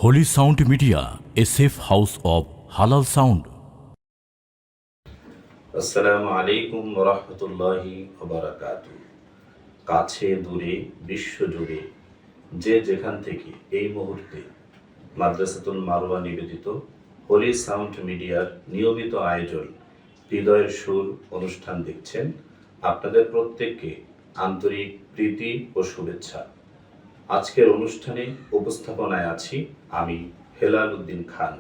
Holy Sound Media, a safe house of halal sound. আসসালামু আলাইকুম ওরহমতুল্লাহি ওবারাকাতু। কাছে দূরে বিশ্বজুড়ে যে যেখান থেকে এই মুহূর্তে মাদ্রাসাতুল মারওয়া নিবেদিত হোলি সাউন্ড মিডিয়ার নিয়মিত আয়োজন হৃদয়ের সুর অনুষ্ঠান দেখছেন, আপনাদের প্রত্যেককে আন্তরিক প্রীতি ও শুভেচ্ছা। আজকের অনুষ্ঠানে উপস্থাপনায় আছি আমি হেলাল উদ্দিন খান।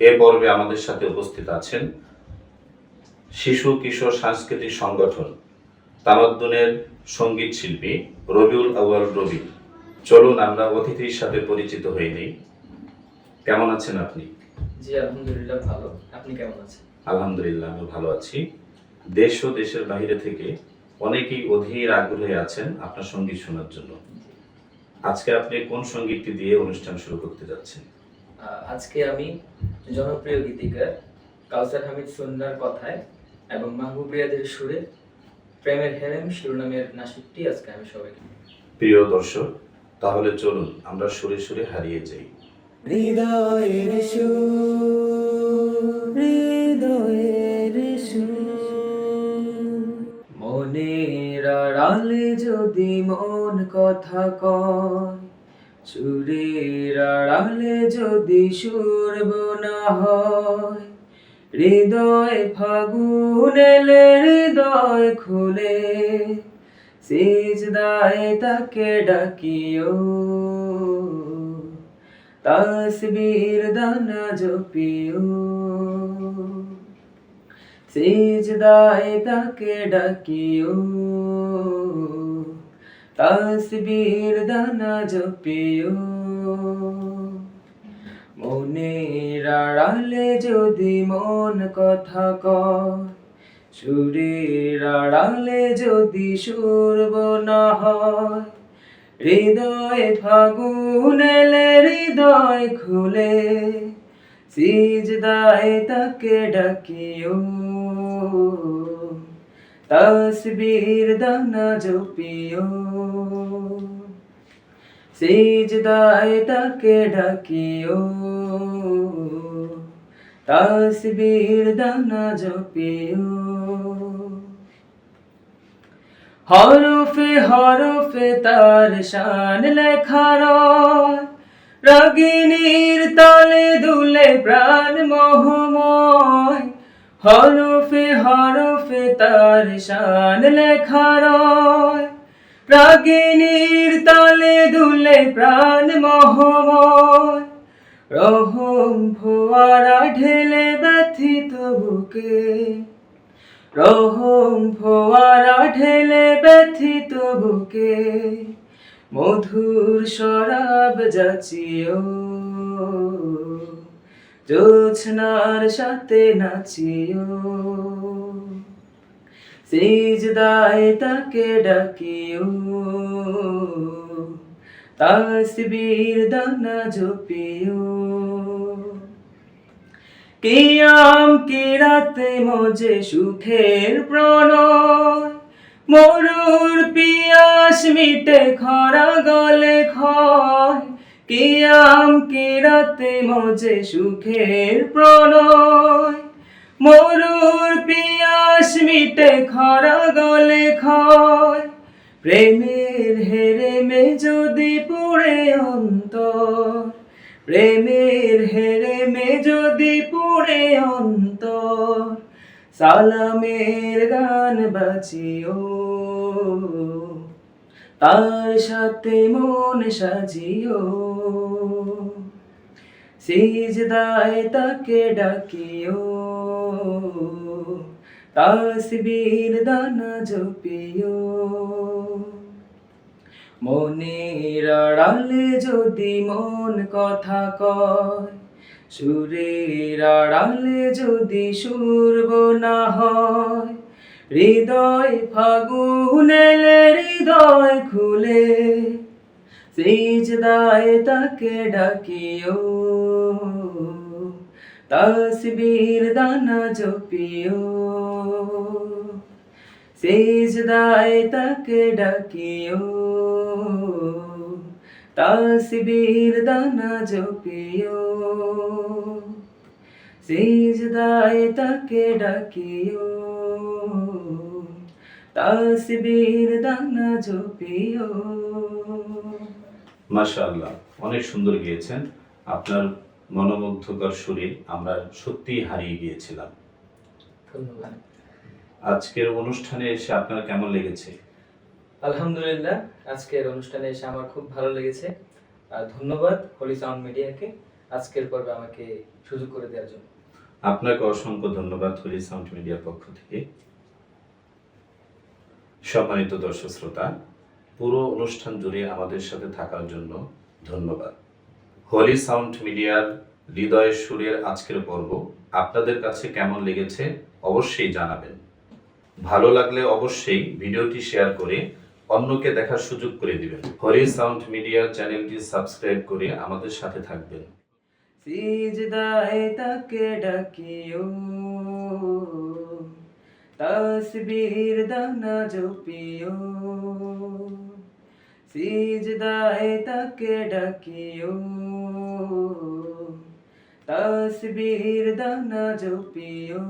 এ পর্বে আমাদের সাথে উপস্থিত আছেন শিশু কিশোর সাংস্কৃতিক সংগঠন তামাদ্দুনের সঙ্গীত শিল্পী রবিউল আউয়াল রবি। চলুন আমরা অতিথির সাথে পরিচিত হয়ে নেই। কেমন আছেন আপনি? জি আলহামদুলিল্লাহ ভালো। আপনি কেমন আছেন? আলহামদুলিল্লাহ আমি ভালো আছি। দেশ ও দেশের বাইরে থেকে অনেকেই অধীর আগ্রহে আছেন আপনার সঙ্গীত শোনার জন্য। আজকে আপনি কোন সঙ্গীতটি দিয়ে অনুষ্ঠান শুরু করতে যাচ্ছেন? আজকে আমি জনপ্রিয় গীতিকার কাউসার হামিদ সুন্নার কথায় এবং মাহবুব রিয়াদের সুরে প্রেমের হেরেম শিরোনামের নাটকটি আজকে আমি সবাইকে। প্রিয় দর্শক, তাহলে চলুন আমরা সুরে সুরে হারিয়ে যাই। হৃদয়ের সুর, হৃদয়ের সুর, মনের আড়ালে যদি মন কথা কয়, সুরের আড়ালে যদি সুর বোনা হয়, হৃদয় ফাগুন এলে হৃদয় খুলে, সিজদায় তাকে ডাকিও, তাসবির দানা জপিও, সিজদায় তাকে ডাকিও, তাসবির দানা জপিও। মনের আড়ালে যদি মন কথা কয়, সুরের আড়ালে যদি সুর বোনা হয়, হৃদয় ফাগুন এলে হৃদয় খুলে, সিজদায় তাকে ডাকিও, তাসবির দানা জপিও, সিজদায় তাকে ডাকিও, তাসবির দানা জপিও। হরফে হরফে তার শান লেখা রয়, রাগিনীর তালে দুলে প্রাণ মোহময়। হরফে হরফে তার শান লেখা রয়, রাগিনীর তালে দুলে প্রাণ মোহময়। রহম ফোয়ারা ঢেলে ব্যথিত বুকে, রহম ফোয়ারা ঢেলে ব্যথিত বুকে, মধুর শরাব যাচিও, জোছনার সাথে নাচিও, সিজদায় তাকে ডাকিও, তাসবির দানা জপিও। কিয়াম কিরাতে মজে সুখের প্রণয়, মরুর পিয়াস মিটে খরা গলে ক্ষয়। কিয়াম কিরাতে মজে সুখের প্রণয়, মরুর পিয়াস মিটে খরা গলে ক্ষয়। প্রেমের হেরেমে যদি পুড়ে অন্তর, প্রেমের হেরেমে যদি পুড়ে অন্তর, সালামের গান বাজিও, তার সাথে মন সাজিও, সিজদায় তাকে ডাকিও, তাসবির দানা জপিও। মনের আড়ালে যদি মন কথা কয়, সুরের আড়ালে যদি সুর বোনা হয়, হৃদয় ফাগুন এলে হৃদয় খুলে, সিজদায় তাকে ডাকিও, তাসবির দানা জপিও, সিজদায় তাকে ডাকিও, তাসবির দানা জপিও, সিজদায় তাকে ডাকিও, তাসবির দানা জপিও। মাশাআল্লাহ, অনেক সুন্দর গিয়েছেন। আপনার মনোমুগ্ধকর সুরে আমরা সত্যিই হারিয়ে গিয়েছিলাম। ধন্যবাদ। আজকের অনুষ্ঠানে এসে আপনার কেমন লেগেছে? আলহামদুলিল্লাহ, আজকের অনুষ্ঠানে এসে আমার খুব ভালো লেগেছে। ধন্যবাদ হোলি সাউন্ড মিডিয়াকে আজকের পর্বে আমাকে সুযোগ করে দেওয়ার জন্য। আপনাকে অসংখ্য ধন্যবাদ হোলি সাউন্ড মিডিয়ার পক্ষ থেকে। সম্মানিত দর্শক শ্রোতা, পুরো অনুষ্ঠান জুড়ে আমাদের সাথে থাকার জন্য ধন্যবাদ। হোলি সাউন্ড মিডিয়ার হৃদয়ের সুরের আজকের পর্ব আপনাদের কাছে কেমন লেগেছে অবশ্যই জানাবেন। ভালো লাগলে অবশ্যই ভিডিওটি শেয়ার করে অন্যকে দেখার সুযোগ করে দিবেন। হোলি সাউন্ড মিডিয়ার চ্যানেলটি সাবস্ক্রাইব করে আমাদের সাথে থাকবেন। সিজদায় তাকে ডাকিও, তাসবির দানা জপিও, সিজদায় তাকে ডাকিও, তাসবির দানা জপিও।